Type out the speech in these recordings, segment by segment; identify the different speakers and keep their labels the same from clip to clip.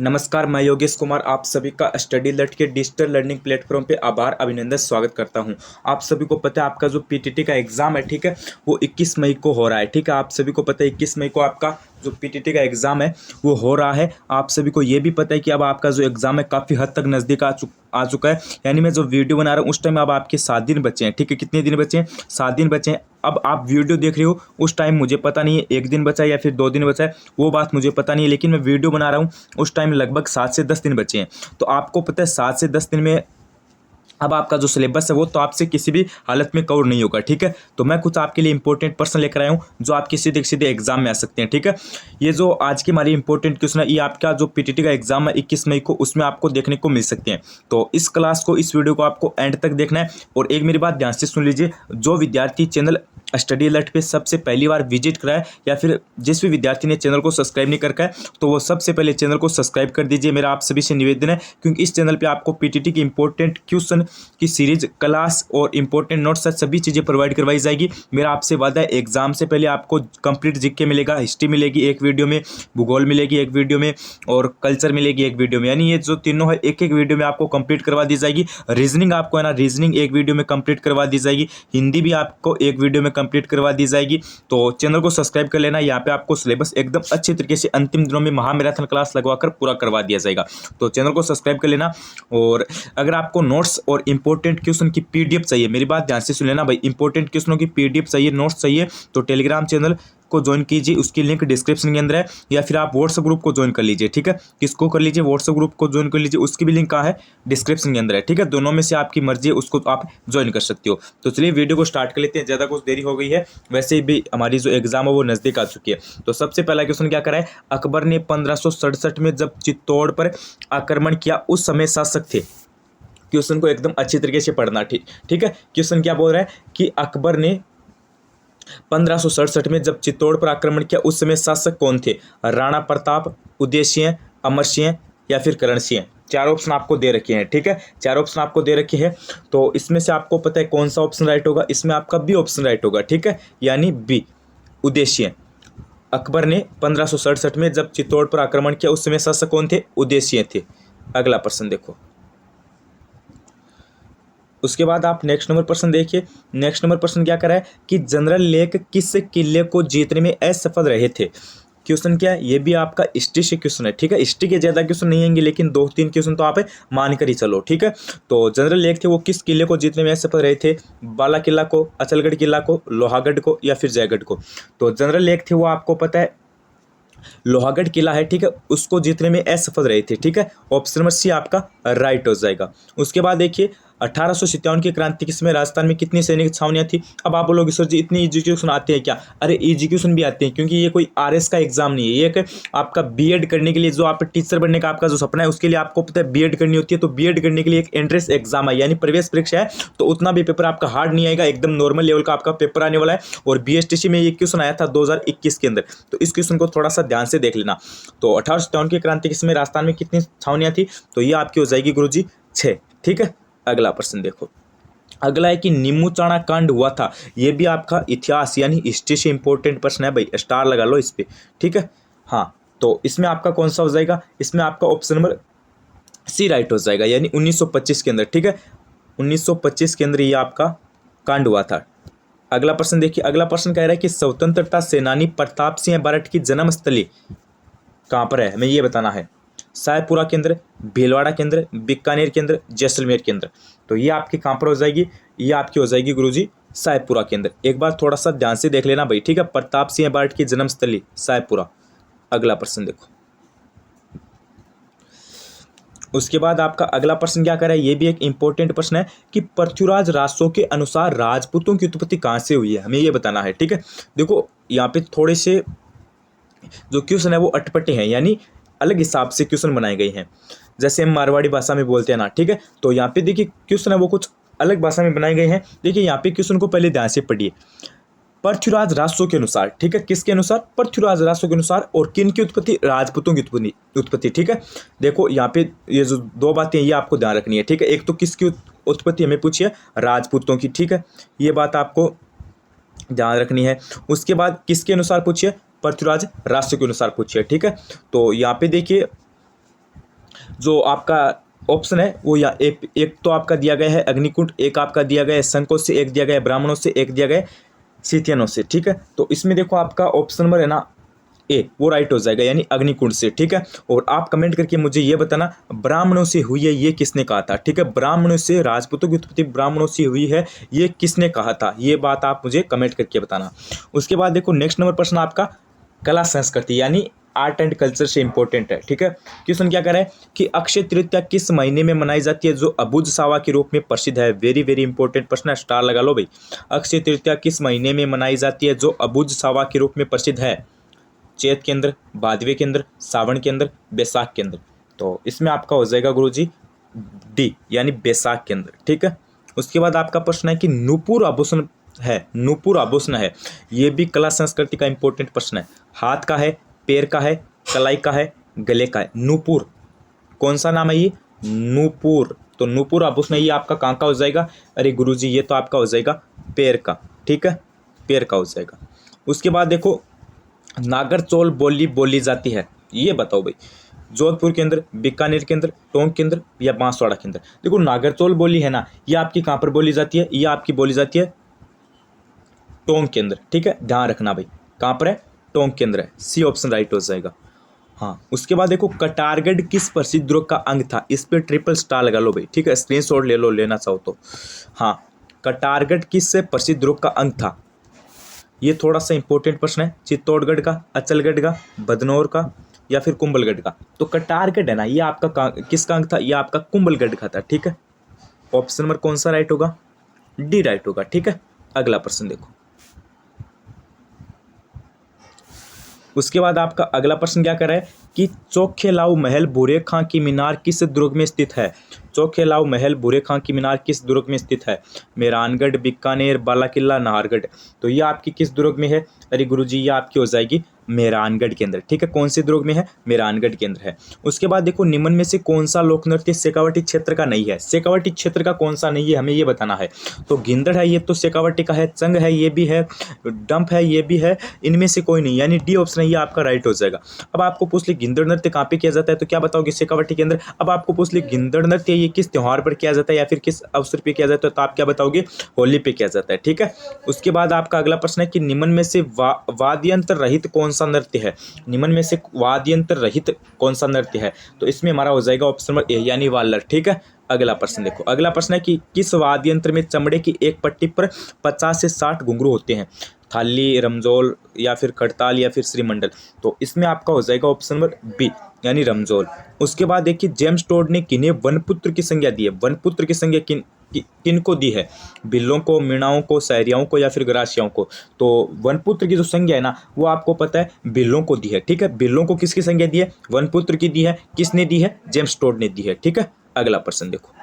Speaker 1: नमस्कार, मैं योगेश कुमार आप सभी का स्टडी लर्ट के डिजिटल लर्निंग प्लेटफॉर्म पे आभार अभिनंदन स्वागत करता हूं। आप सभी को पता है आपका जो पीटीटी का एग्ज़ाम है, ठीक है, वो 21 मई को हो रहा है। ठीक है, आप सभी को पता है 21 मई को आपका जो पीटीटी का एग्ज़ाम है वो हो रहा है। आप सभी को ये भी पता है कि अब आपका जो एग्ज़ाम है काफ़ी हद तक नज़दीक आ चुका है। यानी मैं जो वीडियो बना रहा हूँ उस टाइम अब आपके 7 दिन बचे हैं। ठीक है, कितने दिन बचे हैं? 7 दिन बचे हैं। अब आप वीडियो देख रहे हो उस टाइम मुझे पता नहीं है 1 दिन बचा है या फिर 2 दिन बचा है, वो बात मुझे पता नहीं है, लेकिन मैं वीडियो बना रहा हूँ उस टाइम लगभग 7 से 10 दिन बचे हैं। तो आपको पता है 7 से 10 दिन में अब आपका जो सिलेबस है वो तो आपसे किसी भी हालत में कवर नहीं होगा। ठीक है, तो मैं कुछ आपके लिए इंपॉर्टेंट प्रश्न लेकर आया हूँ जो आपके सीधे सीधे एग्जाम में आ सकते हैं। ठीक है, ये जो आज की हमारी इंपॉर्टेंट क्वेश्चन है ये आपका जो पीटीटी का एग्जाम है 21 मई को, उसमें आपको देखने को मिल सकते हैं। तो इस क्लास को, इस वीडियो को आपको एंड तक देखना है। और एक मेरी बात ध्यान से सुन लीजिए, जो विद्यार्थी चैनल स्टडी अलर्ट पे सबसे पहली बार विजिट करा है या फिर जिस भी विद्यार्थी ने चैनल को सब्सक्राइब नहीं कर रखा है तो वो सबसे पहले चैनल को सब्सक्राइब कर दीजिए। मेरा आप सभी से निवेदन है, क्योंकि इस चैनल पे आपको पीटीटी की इंपॉर्टेंट क्वेश्चन की सीरीज, क्लास और इंपॉर्टेंट नोट्स सभी चीज़ें प्रोवाइड करवाई जाएगी। मेरा आपसे वादा है, एग्जाम से पहले आपको कंप्लीट जीके मिलेगा, हिस्ट्री मिलेगी एक वीडियो में, भूगोल मिलेगी एक वीडियो में और कल्चर मिलेगी एक वीडियो में। यानी ये जो तीनों है एक एक वीडियो में आपको कंप्लीट करवा दी जाएगी। रीजनिंग आपको है ना, रीजनिंग एक वीडियो में कंप्लीट करवा दी जाएगी। हिंदी भी आपको एक वीडियो में कंप्लीट करवा दी जाएगी। तो चैनल को सब्सक्राइब कर लेना। यहाँ पे आपको सिलेबस एकदम अच्छे तरीके से अंतिम दिनों में महामैराथन क्लास लगवाकर पूरा करवा दिया जाएगा। तो चैनल को सब्सक्राइब कर लेना। और अगर आपको नोट्स और इंपॉर्टेंट क्वेश्चन की पीडीएफ चाहिए, मेरी बात ध्यान से सुन लेना भाई, इंपॉर्टेंट क्वेश्चनों की पीडीएफ चाहिए, नोट्स चाहिए, तो टेलीग्राम चैनल को ज्वाइन कीजिए। उसकी लिंक डिस्क्रिप्शन के अंदर है, या फिर आप व्हाट्सएप ग्रुप को ज्वाइन कर लीजिए। ठीक है, किसको कर लीजिए? व्हाट्सएप ग्रुप को ज्वाइन कर लीजिए, उसकी भी लिंक कहाँ है? डिस्क्रिप्शन के अंदर है। ठीक है, दोनों में से आपकी मर्जी है, उसको आप ज्वाइन कर सकते हो। तो चलिए वीडियो को स्टार्ट कर लेते हैं, ज़्यादा कुछ देरी हो गई है, वैसे भी हमारी जो एग्जाम है वो नज़दीक आ चुकी है। तो सबसे पहला क्वेश्चन क्या करा है? अकबर ने 1567 में जब चित्तौड़ पर आक्रमण किया उस समय शासक थे। क्वेश्चन को एकदम अच्छी तरीके से पढ़ना। ठीक है, क्वेश्चन क्या बोल रहा है कि अकबर ने 1567 में जब चित्तौड़ पर आक्रमण किया उस समय शासक कौन थे? राणा प्रताप, उदय सिंह, अमर सिंह या फिर करण सिंह। चार ऑप्शन आपको दे रखे हैं। ठीक है, चार ऑप्शन आपको दे रखे हैं। तो इसमें से आपको पता है कौन सा ऑप्शन राइट होगा? इसमें आपका बी ऑप्शन राइट होगा। ठीक है, यानी बी, उदय सिंह। अकबर ने 1567 में जब चित्तौड़ पर आक्रमण किया उस समय शासक कौन थे? उदय सिंह थे। अगला प्रश्न देखो। उसके बाद आप नेक्स्ट नंबर प्रश्न देखिए। नेक्स्ट नंबर प्रश्न क्या कर रहा है कि जनरल लेक किस किले को जीतने में असफल रहे थे? क्वेश्चन क्या है? ये भी आपका हिस्ट्री से क्वेश्चन है। ठीक है, हिस्ट्री के ज़्यादा क्वेश्चन नहीं आएंगे, लेकिन 2-3 क्वेश्चन तो आप मानकर ही चलो। ठीक है, तो जनरल लेक थे वो किस किले को जीतने में असफल रहे थे? बाला किला को, अचलगढ़ किला को, लोहागढ़ को या फिर जयगढ़ को? तो जनरल लेक थे वो आपको पता है लोहागढ़ किला है। ठीक है, उसको जीतने में असफल रहे थे। ठीक है, ऑप्शन नंबर सी आपका राइट हो जाएगा। उसके बाद देखिए 1857 की क्रांति के समय राजस्थान में कितनी सैनिक छावनियां थी? अब आप बोलोगे सर जी इतनी एजुकेशन आते हैं क्या? अरे एजुकेशन भी आते हैं, क्योंकि ये कोई आरएस का एग्जाम नहीं है, ये एक आपका बीएड करने के लिए, जो आप टीचर बनने का आपका जो सपना है उसके लिए आपको पता है बीएड करनी होती है। तो बीएड करने के लिए एक एंट्रेंस एग्जाम है, यानी प्रवेश परीक्षा है। तो उतना भी पेपर आपका हार्ड नहीं आएगा, एकदम नॉर्मल लेवल का आपका पेपर आने वाला है। और बीएसटीसी में ये क्वेश्चन आया था 2021 के अंदर, तो इस क्वेश्चन को थोड़ा सा ध्यान से देख लेना। तो 1857 की क्रांति के समय राजस्थान में कितनी छावनियां थी? तो ये आपकी हो जाएगी गुरुजी 6। ठीक है, अगला प्रश्न देखो। अगला है कि नीमूचाणा कांड हुआ था। ये भी आपका इतिहास यानी हिस्ट्री से इंपॉर्टेंट प्रश्न है भाई, स्टार लगा लो इस पे। ठीक है, हाँ, तो इसमें आपका कौन सा हो जाएगा? इसमें आपका ऑप्शन नंबर सी राइट हो जाएगा, यानी 1925 के अंदर। ठीक है, 1925 के अंदर ये आपका कांड हुआ था। अगला प्रश्न देखिए। अगला प्रश्न कह रहा है कि स्वतंत्रता सेनानी प्रताप सिंह बारठ की जन्मस्थली कहाँ पर है? हमें ये बताना है। सायपुरा केंद्र, भीलवाड़ा केंद्र, बीकानेर केंद्र, जैसलमेर केंद्र। तो ये आपकी कहाँ पर हो जाएगी? ये आपकी हो जाएगी गुरुजी सायपुरा केंद्र। एक बार थोड़ा सा ध्यान से देख लेना भाई। ठीक है, प्रताप सिंह बारठ की जन्मस्थली सायपुरा। अगला प्रश्न देखो। उसके बाद आपका अगला प्रश्न क्या कर रहा है? ये भी एक इंपॉर्टेंट प्रश्न है कि पृथ्वीराज रासो के अनुसार राजपूतों की उत्पत्ति कहाँ से हुई है? हमें ये बताना है। ठीक है, देखो यहाँ पे थोड़े से जो क्वेश्चन है वो अटपटे हैं, यानी अलग हिसाब से क्वेश्चन बनाए गए हैं, जैसे हम मारवाड़ी भाषा में बोलते हैं ना। ठीक है, तो यहाँ पे देखिए क्वेश्चन है वो कुछ अलग भाषा में बनाए गए हैं। देखिए यहाँ पे क्वेश्चन को पहले ध्यान से पढ़िए। पृथ्वीराज रासो के अनुसार, ठीक है, किसके अनुसार? पृथ्वीराज रासो के अनुसार। और किन की उत्पत्ति? राजपूतों की उत्पत्ति। ठीक है, देखो यहाँ पे ये जो दो बातें ये आपको ध्यान रखनी है। ठीक है, एक तो किसकी उत्पत्ति हमें पूछिए? राजपूतों की। ठीक है, ये बात आपको ध्यान रखनी है। उसके बाद किसके अनुसार पूछिए? पृथ्वीराज रासो के अनुसार पूछिए। ठीक है, तो यहाँ पे देखिए जो आपका ऑप्शन है वो या एक तो आपका दिया गया है अग्निकुंड, एक आपका दिया गया है संकोच से, एक दिया गया है ब्राह्मणों से, एक दिया गया है सीतियनों से। ठीक है, तो इसमें देखो आपका ऑप्शन नंबर है ना ए, वो राइट हो जाएगा, यानी अग्निकुंड से। ठीक है, और आप कमेंट करके मुझे ये बताना ब्राह्मणों से हुई है ये किसने कहा था। ठीक है, ब्राह्मणों से, राजपूतों की उत्पत्ति ब्राह्मणों से हुई है ये किसने कहा था, ये बात आप मुझे कमेंट करके बताना। उसके बाद देखो नेक्स्ट नंबर प्रश्न आपका कला संस्कृति यानी आर्ट एंड कल्चर से इंपॉर्टेंट है। ठीक है, क्वेश्चन क्या कर रहा है कि अक्षय तृतीया किस महीने में मनाई जाती है जो अबुझ सावा के रूप में प्रसिद्ध है। वेरी वेरी इंपॉर्टेंट प्रश्न है, स्टार लगा लो भाई। अक्षय तृतीया किस महीने में मनाई जाती है जो अबुझ सावा के रूप में प्रसिद्ध है। चैत के अंदर, भादवे के अंदर, सावन के अंदर, बैसाख के अंदर। तो इसमें आपका हो जाएगा गुरुजी डी, यानी बैसाख के अंदर। ठीक है, उसके बाद आपका प्रश्न है कि नूपुर आभूषण है, नूपुर आभूषण है, ये भी कला संस्कृति का इंपॉर्टेंट प्रश्न है। हाथ का है, पैर का है, कलाई का है, गले का है। नूपुर कौन सा नाम है ये, नूपुर। तो नूपुर आभूषण ये आपका कहाँ का हो जाएगा, अरे गुरुजी ये तो आपका हो जाएगा पैर का। ठीक है, पैर का हो जाएगा। उसके बाद देखो नागरचौल बोली बोली जाती है, ये बताओ भाई, जोधपुर के अंदर, बीकानेर के अंदर, टोंक के अंदर या बांसवाड़ा के अंदर। देखो नागरचौल बोली है ना, ये आपकी कहाँ पर बोली जाती है, ये आपकी बोली जाती है टोंक के अंदर। ठीक है, ध्यान रखना भाई, कहाँ पर है, टोंक के अंदर है। सी ऑप्शन राइट हो जाएगा। हाँ, उसके बाद देखो कटारगढ़ किस प्रसिद्ध दुर्ग का अंग था, इस पे ट्रिपल स्टार लगा लो भाई। ठीक है, स्क्रीनशॉट ले लो लेना चाहो तो। हाँ, कटारगढ़ किस प्रसिद्ध दुर्ग का अंग था, ये थोड़ा सा इंपॉर्टेंट प्रश्न है। चित्तौड़गढ़ का, अचलगढ़ का, बदनौर का या फिर कुंभलगढ़ का। तो कटारगढ़ है ना, ये आपका किसका अंग था, ये आपका कुंभलगढ़ का था। ठीक है, ऑप्शन नंबर कौन सा राइट होगा, डी राइट होगा। ठीक है, अगला प्रश्न देखो। उसके बाद आपका अगला प्रश्न क्या कर रहा है कि चोखेलाऊ महल भूरे खां की मीनार किस दुर्ग में स्थित है। चोखेलाऊ महल भूरे खां की मीनार किस दुर्ग में स्थित है, मेहरानगढ़, बीकानेर, बाला किला, नाहरगढ़। तो ये आपकी किस दुर्ग में है, अरे गुरुजी ये आपकी हो जाएगी मेहरानगढ़ के अंदर। ठीक है, कौन से दुर्ग में है, मेहरानगढ़ के अंदर है। उसके बाद देखो निम्न में से कौन सा लोक नृत्य शेखावटी क्षेत्र का नहीं है, शेखावटी क्षेत्र का कौन सा नहीं है हमें ये बताना है। तो गिंदड़ है, ये तो शेखावटी का है, चंग है, ये भी है, डंप है, ये भी है, इनमें से कोई नहीं, यानी डी ऑप्शन है ये आपका राइट हो जाएगा। अब आपको पूछ ले गिंदड़ नृत्य कहाँ पे किया जाता है, तो क्या बताओगे, शेखावटी के अंदर। अब आपको पूछ ले गिंदड़ नृत्य ये किस त्योहार पर किया जाता है या फिर किस अवसर पे किया जाता है, तो आप क्या बताओगे, होली पे किया जाता है। ठीक है, उसके बाद आपका अगला प्रश्न है कि निम्न में से वाद्यंत्र रहित कौन सा नृत्य है, निम्न में से वाद्यंत्र रहित कौन सा नृत्य है। तो इसमें हमारा हो जाएगा ऑप्शन नंबर ए, यानी वाल्लर। ठीक है, अगला प्रश्न देखो। अगला प्रश्न है कि किस वाद्यंत्र में चमड़े की एक पट्टी पर 50 से 60 घुंघरू होते हैं, थाली, रमजोल या फिर खड़ताल या फिर श्रीमंडल। तो इसमें आपका हो जाएगा ऑप्शन नंबर बी, यानी रमजोल। उसके बाद देखिए जेम्स टोड ने किन्हें वनपुत्र की संज्ञा दी है, वनपुत्र की संज्ञा किन को दी है, बिल्लों को, मीणाओं को, शायरियाओं को या फिर गरासियाओं को। तो वनपुत्र की जो संज्ञा है ना वो आपको पता है बिल्लों को दी है। ठीक है, बिल्लों को किसकी संज्ञा दी है, वनपुत्र की दी है। किसने दी है, जेम्स टोड ने दी है। ठीक है, अगला प्रश्न देखो।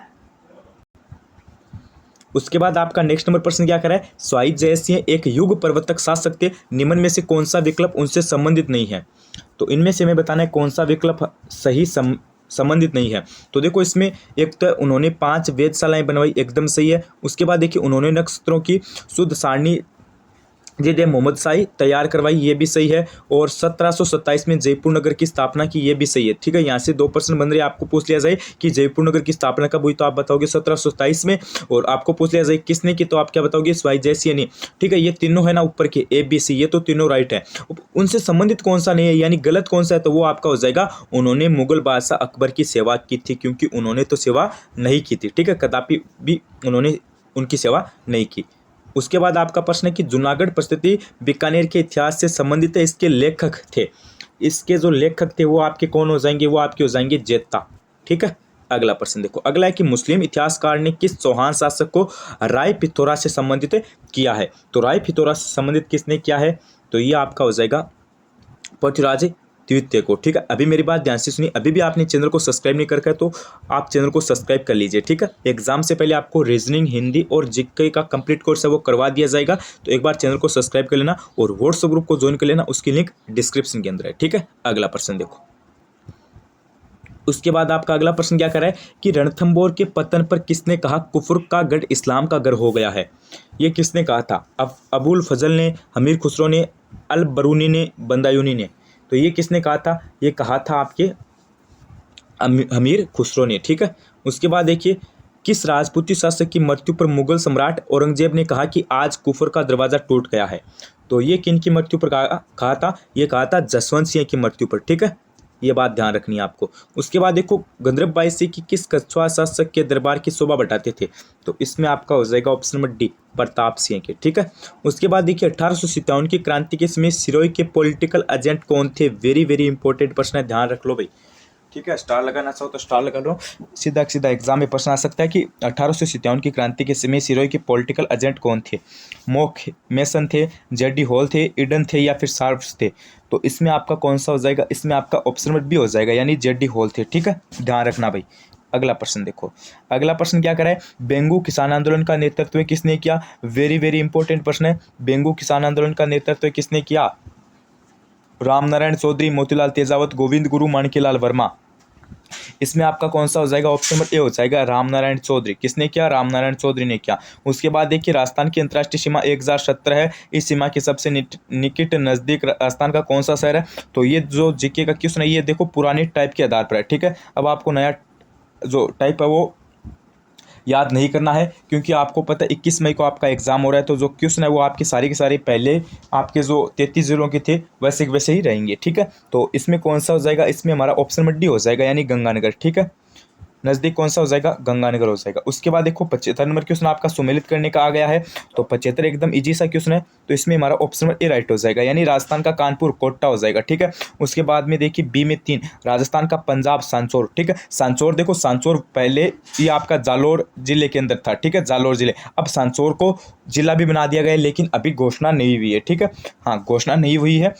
Speaker 1: उसके बाद आपका नेक्स्ट नंबर प्रश्न क्या करा है, स्वाई जयसिंह एक युग प्रवर्तक शासक थे, निम्न में से कौन सा विकल्प उनसे संबंधित नहीं है। तो इनमें से हमें बताना है कौन सा विकल्प सही संबंधित नहीं है। तो देखो इसमें एक तो उन्होंने 5 वेधशालाएं बनवाई, एकदम सही है। उसके बाद देखिए उन्होंने नक्षत्रों की शुद्ध सारणी जे मोहम्मद शाही तैयार करवाई, ये भी सही है। और 1727 में जयपुर नगर की स्थापना की, ये भी सही है। ठीक है, यहाँ से 2 प्रश्न बन रहे, आपको पूछ लिया जाए कि जयपुर नगर की स्थापना कब हुई, तो आप बताओगे 1727 में। और आपको पूछ लिया जाए किसने की, तो आप क्या बताओगे, स्वाई जयसिंह ने। ठीक है, ये तीनों है ना ऊपर के ए बी सी, ये तो तीनों राइट है। उनसे संबंधित कौन सा नहीं है, यानी गलत कौन सा है, तो वो आपका हो जाएगा उन्होंने मुगल बादशाह अकबर की सेवा की थी, क्योंकि उन्होंने तो सेवा नहीं की थी। ठीक है, कदापि भी उन्होंने उनकी सेवा नहीं की। उसके बाद आपका प्रश्न है कि जूनागढ़ परिस्थिति बीकानेर के इतिहास से संबंधित है, इसके लेखक थे, इसके जो लेखक थे वो आपके कौन हो जाएंगे, वो आपके हो जाएंगे जेता। ठीक है, अगला प्रश्न देखो। अगला है कि मुस्लिम इतिहासकार ने किस चौहान शासक को राय पिथौरा से संबंधित किया है। तो राय पिथौरा से संबंधित किसने किया है, तो ये आपका हो जाएगा पृथ्वीराज द्वितीय को। ठीक है, अभी मेरी बात ध्यान से सुनिए, अभी भी आपने चैनल को सब्सक्राइब नहीं करके तो आप चैनल को सब्सक्राइब कर लीजिए। ठीक है, एग्जाम से पहले आपको रीजनिंग, हिंदी और जीके का कंप्लीट कोर्स है वो करवा दिया जाएगा, तो एक बार चैनल को सब्सक्राइब कर लेना और व्हाट्सएप ग्रुप को ज्वाइन कर लेना, उसकी लिंक डिस्क्रिप्शन के अंदर है। ठीक है, अगला प्रश्न देखो। उसके बाद आपका अगला प्रश्न क्या कर रहा है कि रणथंबोर के पतन पर किसने कहा कुफर का गढ़ इस्लाम का गढ़ हो गया है। ये किसने कहा था, अबुल फजल ने, हमीर खुसरो ने, अल बरूनी ने, बंदायूनी ने। तो ये किसने कहा था, ये कहा था आपके हमीर खुसरो ने, ठीक है। उसके बाद देखिए, किस राजपूती शासक की मृत्यु पर मुगल सम्राट औरंगजेब ने कहा कि आज कुफर का दरवाजा टूट गया है? तो ये किन की मृत्यु पर कहा था? ये कहा था जसवंत सिंह की मृत्यु पर, ठीक है। ये बात ध्यान रखनी है आपको। उसके बाद देखो, गंधर्व बाईसी की किस कछुआ शासक के दरबार की शोभा बढ़ाते थे? तो इसमें आपका हो जाएगा option number D, Pratap Singh के, ठीक है। उसके बाद देखिए, 1857 की क्रांति के समय सिरोही के पॉलिटिकल एजेंट कौन थे? वेरी वेरी इंपॉर्टेंट प्रश्न है, ध्यान रख लो भाई, ठीक है। स्टार लगाना चाहो तो स्टार लगा लो। सीधा सीधा एग्जाम में प्रश्न आ सकता है कि 1857 की क्रांति के समय सिरोही के पॉलिटिकल एजेंट कौन थे? मोक मेसन थे, जेडी हॉल थे, इडन थे, या फिर शार्प्स थे? तो इसमें आपका कौन सा हो जाएगा? इसमें आपका ऑप्शन नंबर बी हो जाएगा, यानी जेडी हॉल थे, ठीक है। ध्यान रखना भाई। अगला प्रश्न देखो, अगला प्रश्न क्या करा है? बेंगू किसान आंदोलन का नेतृत्व किसने किया? वेरी वेरी इंपॉर्टेंट प्रश्न है। बेंगू किसान आंदोलन का नेतृत्व किसने किया? रामनारायण चौधरी, मोतीलाल तेजावत, गोविंद गुरु, माणिक्यलाल वर्मा। इसमें आपका कौन सा हो जाएगा? ऑप्शन नंबर ए हो जाएगा, रामनारायण चौधरी। किसने किया? रामनारायण चौधरी ने किया। उसके बाद देखिए, राजस्थान की अंतर्राष्ट्रीय सीमा 1017 है। इस सीमा के सबसे निकट नजदीक राजस्थान का कौन सा शहर है? तो ये जो जीके का क्वेश्चन है, ये देखो पुरानी टाइप के आधार पर है, ठीक है। अब आपको नया जो टाइप है वो याद नहीं करना है, क्योंकि आपको पता है 21 मई को आपका एग्जाम हो रहा है। तो जो क्वेश्चन है वो आपके सारे के सारे पहले आपके जो 33 जिलों के थे वैसे के वैसे ही रहेंगे, ठीक है। तो इसमें कौन सा हो जाएगा? इसमें हमारा ऑप्शन नंबर डी हो जाएगा, यानी गंगानगर, ठीक है। नज़दीक कौन सा हो जाएगा? गंगानगर हो जाएगा। उसके बाद देखो, 75 नंबर क्वेश्चन आपका सुमेलित करने का आ गया है। तो 75 एकदम इजी सा क्वेश्चन है, तो इसमें हमारा ऑप्शन नंबर ए राइट हो जाएगा, यानी राजस्थान का कानपुर कोटा हो जाएगा, ठीक है। उसके बाद में देखिए, बी में 3 राजस्थान का पंजाब सांचौर, ठीक है। सांचौर देखो, सांचौर पहले ये आपका जालोर जिले के अंदर था, ठीक है, जालोर जिले। अब सांचौर को जिला भी बना दिया गया है, लेकिन अभी घोषणा नहीं हुई है, ठीक है। हाँ, घोषणा नहीं हुई है,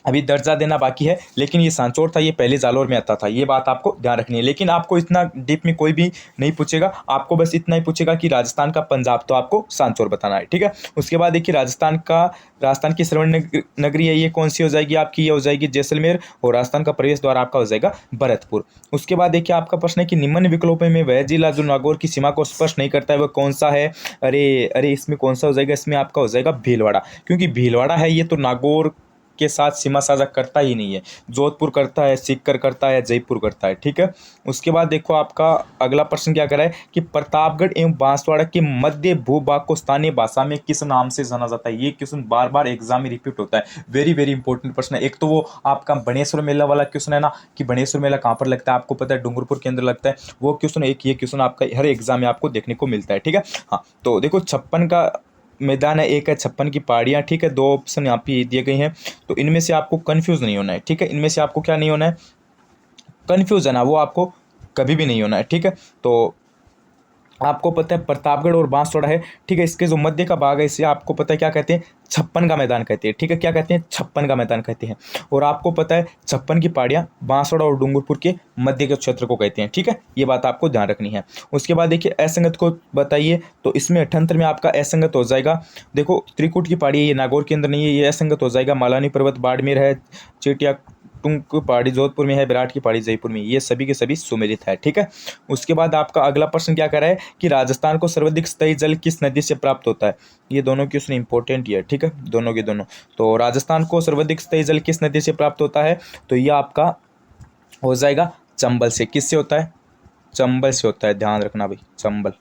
Speaker 1: अभी दर्जा देना बाकी है। लेकिन ये सांचौर था, ये पहले जालोर में आता था, ये बात आपको ध्यान रखनी है। लेकिन आपको इतना डीप में कोई भी नहीं पूछेगा, आपको बस इतना ही पूछेगा कि राजस्थान का पंजाब, तो आपको सांचौर बताना है, ठीक है। उसके बाद देखिए, राजस्थान की स्वर्ण नगरी है, ये कौन सी हो जाएगी आपकी? ये हो जाएगी जैसलमेर। और राजस्थान का प्रवेश द्वार आपका हो जाएगा भरतपुर। उसके बाद देखिए, आपका प्रश्न है कि निम्न विकल्पों में वह जिला जो नागौर की सीमा को स्पर्श नहीं करता है वह कौन सा है? अरे अरे, इसमें कौन सा हो जाएगा? इसमें आपका हो जाएगा भीलवाड़ा, क्योंकि भीलवाड़ा है ये तो नागौर के साथ सीमा साझा करता ही नहीं है। जोधपुर करता है, सीकर करता है, जयपुर करता है, ठीक है। उसके बाद देखो, आपका अगला प्रश्न क्या करा है कि प्रतापगढ़ एवं बांसवाड़ा के मध्य भूभाग को स्थानीय भाषा में किस नाम से जाना जाता है? ये क्वेश्चन बार बार एग्जाम में रिपीट होता है, वेरी वेरी इंपॉर्टेंट प्रश्न है। एक तो वो आपका बनेश्वर मेला वाला क्वेश्चन है ना, कि बनेश्वर मेला कहाँ पर लगता है? आपको पता है डूंगरपुर के अंदर लगता है, वो क्वेश्चन एक, ये क्वेश्चन आपका हर एग्जाम में आपको देखने को मिलता है, ठीक है। हाँ, तो देखो, 56 का मैदान है, एक है 56 की पहाड़ियाँ, ठीक है। 2 ऑप्शन यहाँ पे दिए गए हैं, तो इनमें से आपको कंफ्यूज नहीं होना है, ठीक है। इनमें से आपको क्या नहीं होना है? कंफ्यूज है ना, वो आपको कभी भी नहीं होना है, ठीक है। तो आपको पता है प्रतापगढ़ और बांसवाड़ा है, ठीक है। इसके जो मध्य का भाग है, इसे आपको पता है क्या कहते हैं? 56 का मैदान कहते हैं, ठीक है। क्या कहते हैं? 56 का मैदान कहते हैं। और आपको पता है 56 की पहाड़ियाँ बांसवाड़ा और डूंगरपुर के मध्य के क्षेत्र को कहते हैं, ठीक है। ये बात आपको ध्यान रखनी है। उसके बाद देखिए, असंगत को बताइए, तो इसमें 78 में आपका असंगत हो जाएगा। देखो, त्रिकुट की पहाड़ी है, ये नागौर के अंदर नहीं है, ये असंगत हो जाएगा। मालानी पर्वत बाड़मेर है, चेटिया टुंग पहाड़ी जोधपुर में है, विराट की पहाड़ी जयपुर में, ये सभी के सभी सुमेलित है, ठीक है। उसके बाद आपका अगला प्रश्न क्या कर रहा है कि राजस्थान को सर्वाधिक स्तरीय जल किस नदी से प्राप्त होता है? ये दोनों क्वेश्चन इंपॉर्टेंट ही है, ठीक है, दोनों के दोनों। तो राजस्थान को सर्वाधिक स्तरीय जल किस नदी से प्राप्त होता है? तो ये आपका हो जाएगा चंबल से। किससे होता है? चंबल से होता है, ध्यान रखना भाई, चंबल।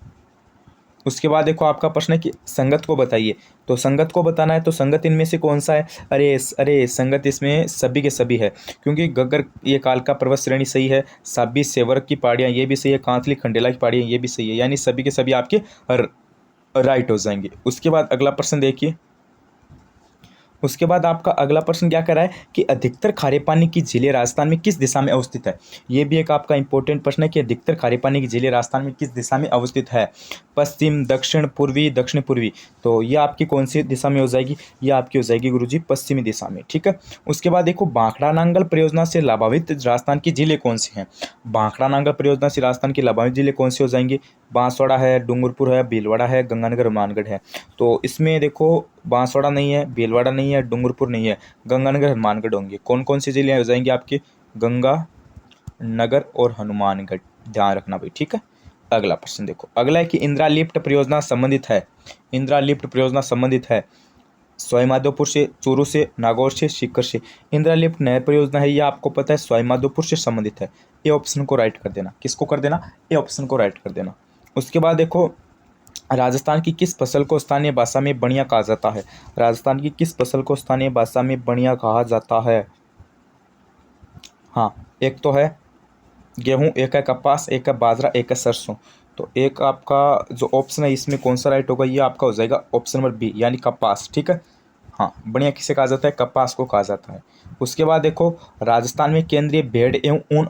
Speaker 1: उसके बाद देखो, आपका प्रश्न है कि संगत को बताइए, तो संगत को बताना है, तो संगत इनमें से कौन सा है? अरे संगत इसमें सभी के सभी है, क्योंकि गगर ये कालका पर्वत श्रेणी सही है, साबी सेवर की पहाड़ियाँ ये भी सही है, कांतली खंडेला की पहाड़ियाँ ये भी सही है, यानी सभी के सभी आपके राइट हो जाएंगे। उसके बाद अगला प्रश्न देखिए, उसके बाद आपका अगला प्रश्न क्या कर रहा है कि अधिकतर खारे पानी की झीलें राजस्थान में किस दिशा में अवस्थित है? ये भी एक आपका इंपॉर्टेंट प्रश्न है कि अधिकतर खारे पानी की झीलें राजस्थान में किस दिशा में अवस्थित है? पश्चिम, दक्षिण पूर्वी, दक्षिण पूर्वी। तो ये आपकी कौन सी दिशा में हो जाएगी? ये आपकी हो जाएगी गुरुजी पश्चिमी दिशा में, ठीक है। उसके बाद देखो, भाखड़ा नांगल परियोजना से लाभान्वित राजस्थान की जिले कौन से हैं? भाखड़ा नांगल परियोजना से राजस्थान की लाभान्वित जिले कौन से हो जाएंगे? बांसवाड़ा है, डूंगरपुर है, भीलवाड़ा है, गंगानगर, हनुमानगढ़ है। तो इसमें देखो, बांसवाड़ा नहीं है, भीलवाड़ा नहीं है, डूंगरपुर नहीं है, गंगानगर, हनुमानगढ़ होंगे। कौन कौन से जिले हो जाएंगे आपके? गंगा नगर और हनुमानगढ़, ध्यान रखना भाई, ठीक है। अगला प्रश्न देखो, अगला है कि इंदिरा लिफ्ट परियोजना संबंधित है, इंदिरा लिफ्ट परियोजना संबंधित है सवाई माधोपुर से, चूरू से, नागौर से, सीकर से। इंदिरा लिफ्ट नहर परियोजना है, ये आपको पता है सवाई माधोपुर से संबंधित है। ये ऑप्शन को राइट कर देना। किसको कर देना? ये ऑप्शन को राइट कर देना। उसके बाद देखो, राजस्थान की किस फसल को स्थानीय भाषा में बढ़िया कहा जाता है? राजस्थान की किस फसल को स्थानीय भाषा में बढ़िया कहा जाता है? हाँ, एक तो है गेहूं, एक है कपास, एक है बाजरा, एक है सरसों। तो एक आपका जो ऑप्शन है इसमें कौन सा राइट होगा? ये आपका हो जाएगा ऑप्शन नंबर बी, यानी कपास। ठीक है, हाँ, बढ़िया किसे कहा जाता है? कपास को कहा जाता है। उसके बाद देखो, राजस्थान में केंद्रीय भेड़ एवं ऊन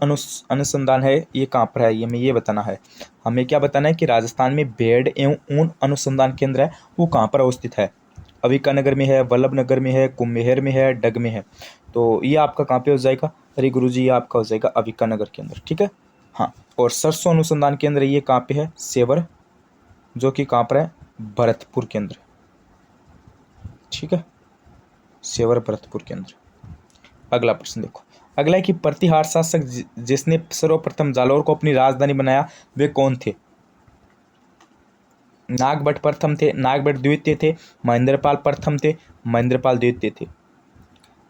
Speaker 1: अनुसंधान है, ये कहाँ पर है? ये हमें ये बताना है। हमें क्या बताना है कि राजस्थान में भेड़ एवं ऊन अनुसंधान केंद्र है, वो कहाँ पर अवस्थित है? अविकानगर में है, वल्लभनगर में है, कुम्हेर में है, डग में है। तो ये आपका कहाँ पे हो जाएगा? अरे गुरुजी, ये आपका हो जाएगा अविकानगर के अंदर। ठीक है, हाँ। और सरसों अनुसंधान केंद्र ये कहाँ पे है? सेवर, जो कि कहाँ पर है? भरतपुर के अंदर। ठीक है, सेवर भरतपुर के अंदर। अगला प्रश्न देखो, अगला है कि प्रतिहार शासक जिसने सर्वप्रथम जालौर को अपनी राजधानी बनाया, वे कौन थे? नागभट्ट प्रथम थे, नागभट्ट द्वितीय थे, महेंद्रपाल प्रथम थे, महेंद्रपाल द्वितीय थे।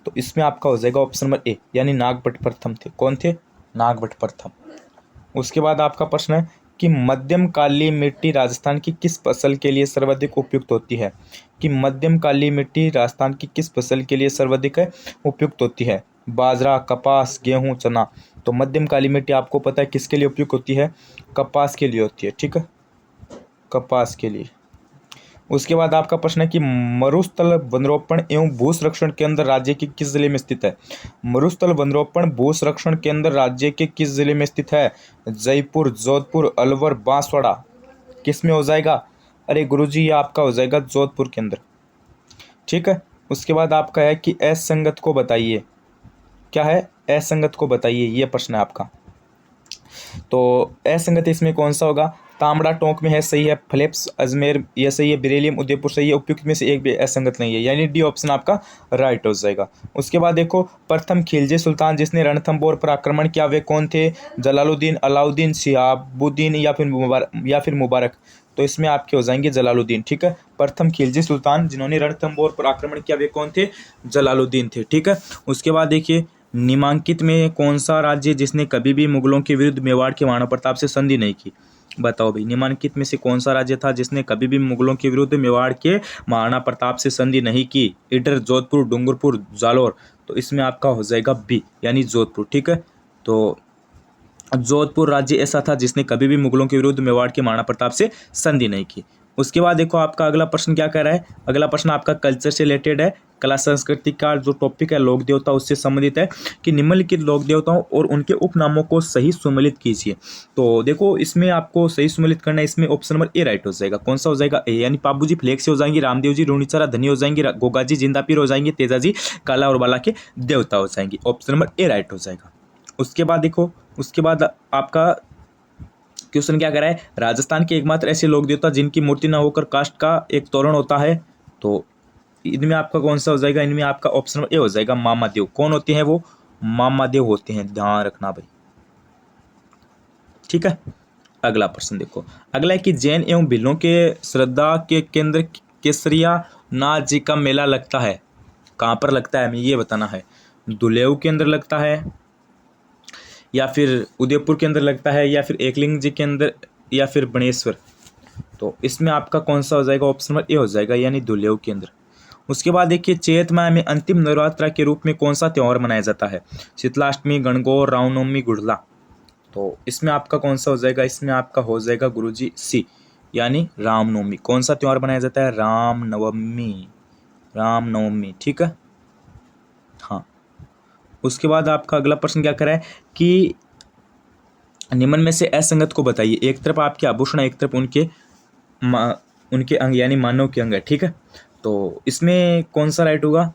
Speaker 1: तो इसमें आपका हो जाएगा ऑप्शन नंबर ए, यानी नागभट्ट प्रथम थे। कौन थे? नागभट्ट प्रथम। उसके बाद आपका प्रश्न है कि मध्यम काली मिट्टी राजस्थान की किस फसल के लिए सर्वाधिक उपयुक्त होती है? कि मध्यम काली मिट्टी राजस्थान की किस फसल के लिए सर्वाधिक उपयुक्त होती है? बाजरा, कपास, गेहूं, चना। तो मध्यम काली मिट्टी आपको पता है किसके लिए उपयुक्त होती है? कपास के लिए होती है। ठीक है, कपास के लिए। उसके बाद आपका प्रश्न है कि मरुस्थल वनरोपण एवं भू संरक्षण केंद्र राज्य के किस जिले में स्थित है? मरुस्थल वनरोपण भू संरक्षण केंद्र राज्य के किस जिले में स्थित है? जयपुर, जोधपुर, अलवर, बांसवाड़ा। किस में हो जाएगा? अरे गुरुजी, ये आपका हो जाएगा जोधपुर के अंदर। ठीक है, उसके बाद आपका है कि असंगत को बताइए। क्या है? असंगत को बताइए, ये प्रश्न है आपका। तो असंगत इसमें कौन सा होगा? तांबड़ा टोंक में है, सही है। फ्लेप्स अजमेर, ये सही है। बेरेलियम उदयपुर सही है। उपयुक्त में से एक भी असंगत नहीं है, यानी डी ऑप्शन आपका राइट हो जाएगा। उसके बाद देखो, प्रथम खिलजी सुल्तान जिसने रणथंबोर पर आक्रमण किया, वे कौन थे? जलालुद्दीन, अलाउद्दीन, शिहाबुद्दीन या फिर मुबारक। तो इसमें आपके हो जाएंगे जलालुद्दीन। ठीक है, प्रथम खिलजी सुल्तान जिन्होंने रणथंबोर पर आक्रमण किया, वे कौन थे? जलालुद्दीन थे। ठीक है, उसके बाद देखिए, निम्नलिखित में कौन सा राज्य जिसने कभी भी मुगलों के विरुद्ध मेवाड़ के महाराणा प्रताप से संधि नहीं की? बताओ भाई, निम्नलिखित में से कौन सा राज्य था जिसने कभी भी मुगलों के विरुद्ध मेवाड़ के महाराणा प्रताप से संधि नहीं की? इडर, जोधपुर, डूंगरपुर, जालौर। तो इसमें आपका हो जाएगा बी, यानी जोधपुर। ठीक है, तो जोधपुर राज्य ऐसा था जिसने कभी भी मुगलों के विरुद्ध मेवाड़ के महाराणा प्रताप से संधि नहीं की। उसके बाद देखो, आपका अगला प्रश्न क्या कह रहा है? अगला प्रश्न आपका कल्चर से रिलेटेड है। कला संस्कृति का जो टॉपिक है लोक देवता, उससे संबंधित है कि निम्नलिखित लोक देवताओं और उनके उपनामों को सही सुमेलित कीजिए। तो देखो, इसमें आपको सही सुमेलित करना है। इसमें ऑप्शन नंबर ए राइट हो जाएगा। कौन सा हो जाएगा? ए, यानी पाबू जी फ्लेक्स से हो जाएंगे, रामदेव जी रूणीचारा धनी हो जाएंगे, गोगा जी जिंदापीर हो जाएंगे, तेजा जी काला और बाला के देवता हो जाएंगे। ऑप्शन नंबर ए राइट हो जाएगा। उसके बाद देखो, उसके बाद आपका क्वेश्चन क्या कर रहा है? राजस्थान के एकमात्र ऐसे लोक देवता जिनकी मूर्ति ना होकर काष्ठ का एक तोरण होता है, तो इनमें आपका कौन सा हो जाएगा? इनमें आपका ऑप्शन ए हो जाएगा मामा देव। कौन होते हैं वो? मामा देव होते हैं, ध्यान रखना भाई। ठीक है, अगला प्रश्न देखो, अगला है कि जैन एवं भिल्लों के श्रद्धा के केंद्र केसरिया नाथ जी का मेला लगता है, कहाँ पर लगता है? हमें ये बताना है। दुलेव के अंदर लगता है, या फिर उदयपुर के अंदर लगता है, या फिर एकलिंग जी के अंदर, या फिर बनेश्वर। तो इसमें आपका कौन सा हो जाएगा? ऑप्शन नंबर ए हो जाएगा, यानी दुलेव के अंदर। उसके बाद देखिए, चैत माह में अंतिम नवरात्रा के रूप में कौन सा त्यौहार मनाया जाता है? शीतलाष्टमी, गणगौर, रामनवमी, गुड़ला। तो इसमें आपका कौन सा हो जाएगा? इसमें आपका हो जाएगा गुरुजी सी, यानी रामनवमी। कौन सा त्यौहार मनाया जाता है? रामनवमी, रामनवमी। ठीक है, हाँ। उसके बाद आपका अगला प्रश्न क्या कर रहा है कि निम्न में से असंगत को बताइए। एक तरफ आपके आभूषण, एक तरफ उनके अंग, यानी मानव के अंग है। ठीक है, तो इसमें कौन सा राइट होगा?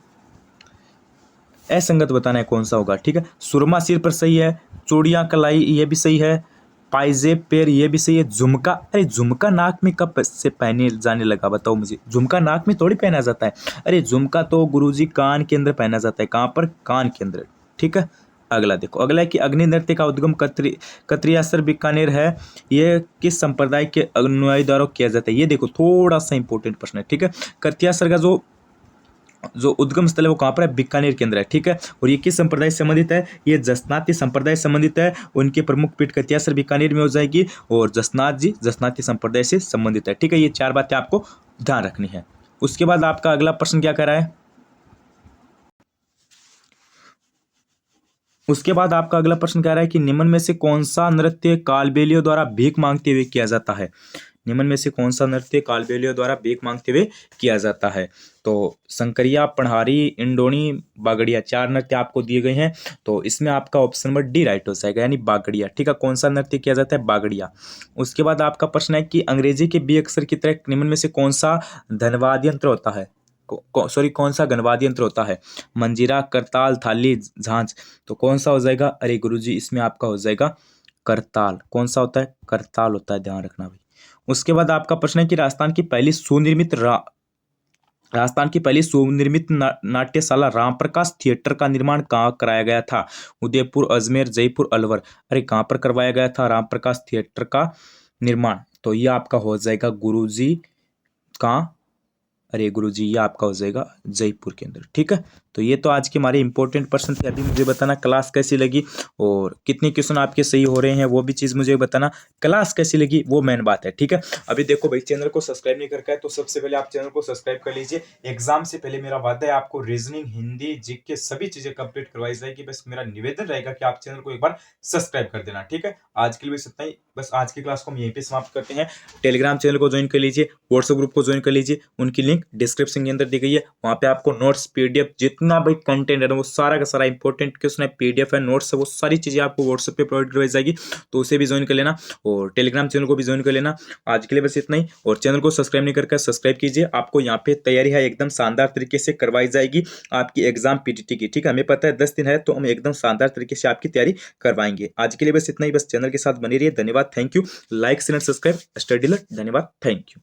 Speaker 1: असंगत बताना है कौन सा होगा। ठीक है, सुरमा सिर पर सही है, चूड़ियाँ कलाई ये भी सही है, पाइजेब पैर ये भी सही है। झुमका, अरे झुमका नाक में कब से पहने जाने लगा? बताओ मुझे, झुमका नाक में थोड़ी पहना जाता है। अरे झुमका तो गुरुजी कान के अंदर पहना जाता है। कहाँ पर? कान के अंदर। ठीक है, अगला देखो, अगला है कि अग्नि नृत्य का उद्गम कत्रियासर बीकानेर है, ये किस संप्रदाय के अनुयायी द्वारा किया जाता है? ये देखो, थोड़ा सा इंपॉर्टेंट प्रश्न है। ठीक है, कत्रियासर का जो जो उद्गम स्थल है वो कहाँ पर है, बीकानेर के अंदर है, ठीक है। और ये किस संप्रदाय से संबंधित है, ये जसनाती संप्रदाय से संबंधित है। उनके प्रमुख पीठ का इतिहास बीकानेर में हो जाएगी, और जसनाथ जी जसनाती संप्रदाय से संबंधित है, ठीक है। ये 4 बातें आपको ध्यान रखनी है। उसके बाद आपका अगला प्रश्न क्या कह रहा है, उसके बाद आपका अगला प्रश्न कह रहा है कि निम्न में से कौन सा नृत्य कालबेलियों द्वारा भीख मांगते हुए किया जाता है। निम्न में से कौन सा नृत्य कालबेलियों द्वारा भीख मांगते हुए किया जाता है। तो संकरिया, पढ़ारी, इंडोनी, बागड़िया, 4 नृत्य आपको दिए गए हैं। तो इसमें आपका ऑप्शन नंबर डी राइट हो जाएगा, यानी बागड़िया, ठीक है। कौन सा नृत्य किया जाता है, बागड़िया। उसके बाद आपका प्रश्न है कि अंग्रेजी के बी अक्षर की तरह निम्न में से कौन सा धनवाद यंत्र होता है, सॉरी कौन सा गणवाद्य यंत्र होता है, मंजीरा, करताल, थाली, झांझ। तो कौन सा हो जाएगा, अरे गुरुजी इसमें आपका हो जाएगा करताल। कौन सा होता है, करताल होता है, ध्यान रखना भाई। उसके बाद आपका प्रश्न है कि राजस्थान की पहली सुनिर्मित नाट्यशाला रामप्रकाश थिएटर का निर्माण कहाँ कराया गया था, उदयपुर, अजमेर, जयपुर, अलवर। अरे कहाँ पर करवाया गया था रामप्रकाश थिएटर का निर्माण, तो ये आपका हो जाएगा गुरुजी कहाँ, अरे गुरुजी ये आपका हो जाएगा जयपुर के अंदर, ठीक है। तो ये तो आज के हमारे इंपॉर्टेंट पर्सन थे। अभी मुझे बताना क्लास कैसी लगी और कितने क्वेश्चन आपके सही हो रहे हैं, वो भी चीज़ मुझे बताना। क्लास कैसी लगी वो मेन बात है, ठीक है। अभी देखो भाई, चैनल को सब्सक्राइब नहीं करके है तो सबसे पहले आप चैनल को सब्सक्राइब कर लीजिए। एग्जाम से पहले मेरा वादा है आपको रीजनिंग, हिंदी, जीके सभी चीजें कंप्लीट करवाई जाएगी। बस मेरा निवेदन रहेगा कि आप चैनल को एक बार सब्सक्राइब कर देना, ठीक है। आज के लिए बस इतना ही, बस आज की क्लास को हम यहीं पे समाप्त करते हैं। टेलीग्राम चैनल को ज्वाइन कर लीजिए, व्हाट्सएप ग्रुप को ज्वाइन कर लीजिए, उनकी लिंक डिस्क्रिप्शन के अंदर दी गई है। वहां पे आपको नोट्स, पीडीएफ, जितना भाई कंटेंट है ना वो सारा का सारा इंपॉर्टेंट क्वेश्चन है, पीडीएफ है, नोट्स है, वो सारी चीजें आपको व्हाट्सएप पे प्रोवाइड करवाई जाएगी। तो उसे भी ज्वाइन कर लेना और टेलीग्राम चैनल को भी ज्वाइन कर लेना। आज के लिए बस इतना ही, और चैनल को सब्सक्राइब नहीं करके सब्सक्राइब कीजिए। आपको यहाँ पे तैयारी है एकदम शानदार तरीके से करवाई जाएगी आपकी एग्जाम पीटीटी की, ठीक है। हमें पता है 10 दिन है तो हम एकदम शानदार तरीके से आपकी तैयारी करवाएंगे। आज के लिए बस इतना ही, बस चैनल के साथ बने रहिए। धन्यवाद, thank you. Like share subscribe study alert, धन्यवाद, थैंक यू।